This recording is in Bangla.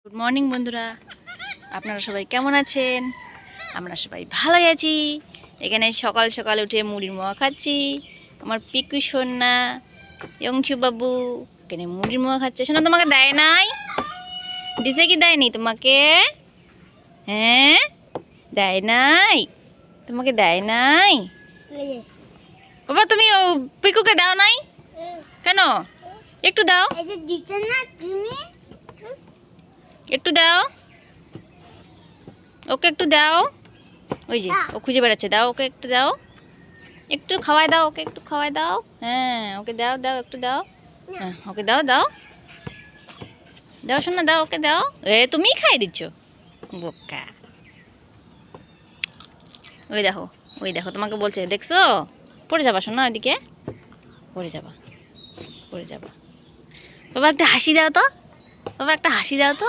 গুড মর্নিং বন্ধুরা, আপনারা সবাই কেমন আছেন? আমরা সবাই ভালোই আছি। এখানে সকাল সকাল উঠে মুড়ির মোয়া খাচ্ছি। আমার পিকু সোনা অংশু বাবু এখানে মুড়ির মোয়া খাচ্ছে। সোনা তোমাকে দেয় নাই? দিছে কি দেয়নি তোমাকে? হ্যাঁ, দেয় নাই? তোমাকে দেয় নাই? বাবা তুমি ও পিকুকে দাও নাই কেন? একটু দাও, একটু দাও, ওকে একটু দাও। ওই যে ও খুঁজে বেড়াচ্ছে, দাও ওকে একটু দাও, একটু খাওয়াই দাও, ওকে একটু খাওয়াই দাও। হ্যাঁ ওকে দাও, দাও একটু দাও। হ্যাঁ ওকে দাও, দাও দাও শোনা, দাও ওকে দাও। তুমিই খাই দিচ্ছ বোকা। ওই দেখো, ওই দেখো তোমাকে বলছে, দেখছো? পড়ে যাবা শোনা, ওইদিকে পড়ে যাবা, পড়ে যাবা। বাবা একটা হাসি দাও তো, বাবা একটা হাসি দাও তো।